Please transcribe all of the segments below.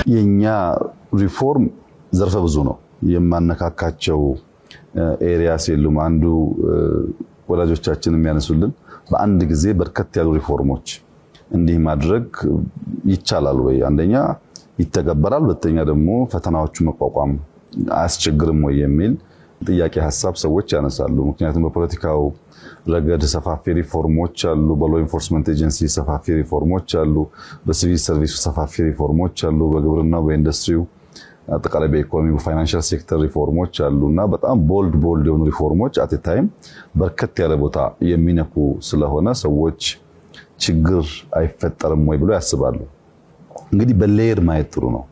የኛ ሪፎርም ዘርፈ ብዙ ነው የማነካካቸው ኤሪያስ የሉም አንዱ ወላጆቻችን የሚያነሱልን በአንድ ጊዜ በርከት ያሉ ሪፎርሞች እንዲህ ማድረግ ይቻላል ወይ አንደኛ ይተገበራል ሁለተኛ ደግሞ ፈተናዎቹ መቋቋም አያስቸግርም ወይ የሚል ጥያቄ ሐሳብ ሰዎች ያነሳሉ ምክንያቱም በፖለቲካው ረገድ ሰፋፊ ሪፎርሞች አሉ በሎ ኢንፎርስመንት ኤጀንሲ ሰፋፊ ሪፎርሞች አሉ በሲቪል ሰርቪስ ሰፋፊ ሪፎርሞች አሉ በግብርናው በኢንዱስትሪው አጠቃላይ በኢኮኖሚ በፋይናንሻል ሴክተር ሪፎርሞች አሉና በጣም ቦልድ የሆኑ ሪፎርሞች አት ታይም በርከት ያለ ቦታ የሚነኩ ስለሆነ ሰዎች ችግር አይፈጠርም ወይ ብሎ ያስባሉ እንግዲህ በሌየር ማየት ጥሩ ነው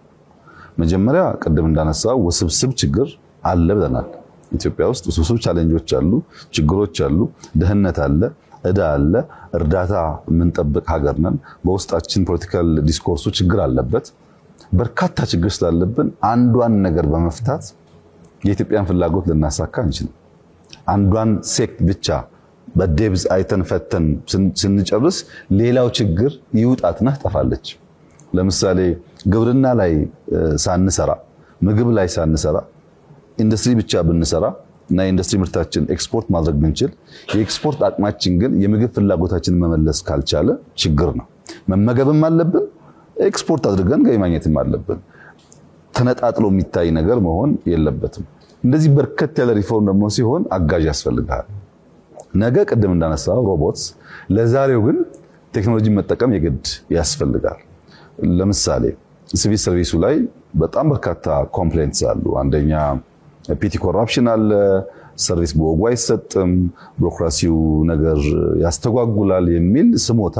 መጀመሪያ ቀደም እንዳነሳው ውስብስብ ችግር አለ ብለናል ኢትዮጵያ ውስጥ ውስብስብ ቻሌንጆች አሉ ችግሮች አሉ ደህንነት አለ እዳ አለ እርዳታ ምንጠብቅ ሀገር ነን በውስጣችን ፖለቲካል ዲስኮርሱ ችግር አለበት በርካታ ችግር ስላለብን አንዷን ነገር በመፍታት የኢትዮጵያን ፍላጎት ልናሳካ እንችላለን አንዷን ሴክት ብቻ በዴብዝ አይተን ፈተን ስንጨርስ ሌላው ችግር ይውጣትና ተፋለች ለምሳሌ ግብርና ላይ ሳንሰራ ምግብ ላይ ሳንሰራ ኢንዱስትሪ ብቻ ብንሰራ እና ኢንዱስትሪ ምርታችን ኤክስፖርት ማድረግ ብንችል የኤክስፖርት አቅማችን ግን የምግብ ፍላጎታችንን መመለስ ካልቻለ ችግር ነው መመገብም አለብን ኤክስፖርት አድርገን ገቢ ማግኘትም አለብን ተነጣጥሎ የሚታይ ነገር መሆን የለበትም እንደዚህ በርከት ያለ ሪፎርም ደግሞ ሲሆን አጋዥ ያስፈልጋል ነገ ቀደም እንዳነሳው ሮቦትስ ለዛሬው ግን ቴክኖሎጂ መጠቀም የግድ ያስፈልጋል ለምሳሌ ሲቪል ሰርቪሱ ላይ በጣም በርካታ ኮምፕሌንትስ አሉ አንደኛ ፒቲ ኮራፕሽን አለ ሰርቪስ በወጉ አይሰጥም ቢሮክራሲው ነገር ያስተጓጉላል የሚል ስሞታ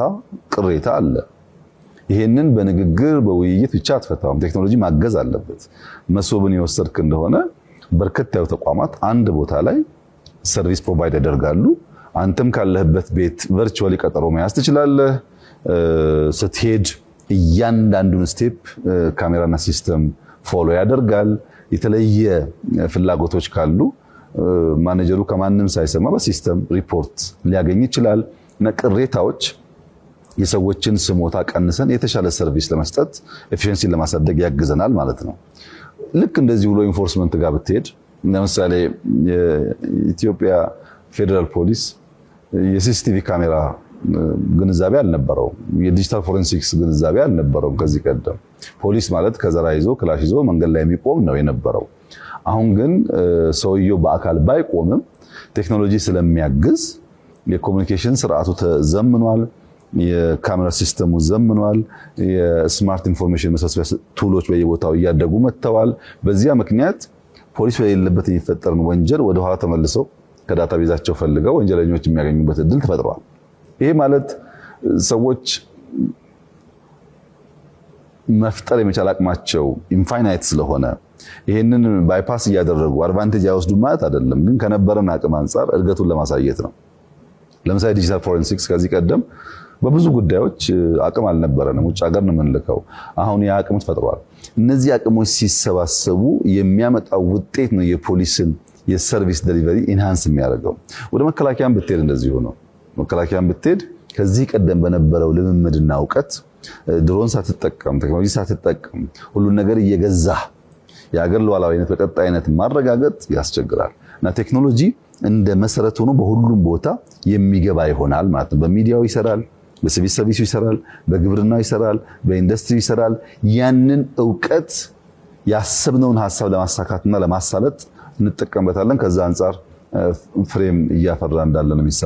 ቅሬታ አለ ይሄንን በንግግር በውይይት ብቻ አትፈታውም ቴክኖሎጂ ማገዝ አለበት መስቦብን ይወሰድክ እንደሆነ በርከት ያሉ ተቋማት አንድ ቦታ ላይ ሰርቪስ ፕሮቫይድ ያደርጋሉ አንተም ካለህበት ቤት ቨርቹዋሊ ቀጠሮ መያዝ ትችላለህ ስትሄድ እያንዳንዱን ስቴፕ ካሜራና ሲስተም ፎሎ ያደርጋል የተለየ ፍላጎቶች ካሉ ማኔጀሩ ከማንንም ሳይሰማ በሲስተም ሪፖርት ሊያገኝ ይችላል ነቅሬታዎች የሰዎችን ስሞታ ቀንሰን የተሻለ ሰርቪስ ለመስጠት ኤፊሺየንሲ ለማሳደግ ያግዘናል ማለት ነው ልክ እንደዚህ ብሎ ኢንፎርስመንት ጋር ብትሄድ ለምሳሌ የኢትዮጵያ ፌደራል ፖሊስ የሲሲቲቪ ካሜራ ግንዛቤ አልነበረው የዲጂታል ፎረንሲክስ ግንዛቤ አልነበረው ከዚህ ቀደም ፖሊስ ማለት ከዘራ ይዞ ክላሽ ይዞ መንገድ ላይ የሚቆም ነው የነበረው አሁን ግን ሰውየው በአካል ባይቆምም ቴክኖሎጂ ስለሚያግዝ የኮሙኒኬሽን ስርዓቱ ተዘምኗል የካሜራ ሲስተሙ ዘምኗል የስማርት ኢንፎርሜሽን መሰብሰቢያ ቱሎች በየቦታው ያደጉ መጥተዋል በዚያ ምክንያት ፖሊስ በሌለበት የሚፈጠርን ወንጀል ወደ ኋላ ተመልሰው ከዳታቤዛቸው ፈልገው ወንጀለኞች የሚያገኙበት እድል ተፈጥሯል ይሄ ማለት ሰዎች መፍጠር የመቻል አቅማቸው ኢንፋይናይት ስለሆነ ይሄንን ባይፓስ ያደረጉ አድቫንቴጅ ያወስዱ ማለት አይደለም ግን ከነበረን አቅም አንፃር እድገቱን ለማሳየት ነው ለምሳሌ ዲጂታል ፎረንሲክስ ከዚህ ቀደም በብዙ ጉዳዮች አቅም አልነበረንም ውጭ ሀገር ነው የምንልከው አሁን ያ አቅም ተፈጥሯል እነዚህ አቅሞች ሲሰባሰቡ የሚያመጣው ውጤት ነው የፖሊስን የሰርቪስ ዴሊቨሪ ኢንሃንስ የሚያደርገው ወደ መከላከያም ብትሄድ እንደዚህ ሆኖ መከላከያም ብትሄድ ከዚህ ቀደም በነበረው ልምምድና ዕውቀት ድሮን ሳትጠቀም ቴክኖሎጂ ሳትጠቀም ሁሉ ነገር እየገዛ የሀገር ሉዓላዊነት በቀጣይነት ማረጋገጥ ያስቸግራል እና ቴክኖሎጂ እንደ መሰረት ሆኖ በሁሉም ቦታ የሚገባ ይሆናል ማለት ነው በሚዲያው ይሰራል በሲቪል ሰርቪሱ ይሰራል በግብርናው ይሰራል በኢንዱስትሪ ይሰራል ያንን ዕውቀት ያሰብነውን ሐሳብ ለማሳካትና ለማሳለጥ እንጠቀምበታለን ከዛ አንፃር ፍሬም እያፈራ እንዳለ ነው የሚሰማው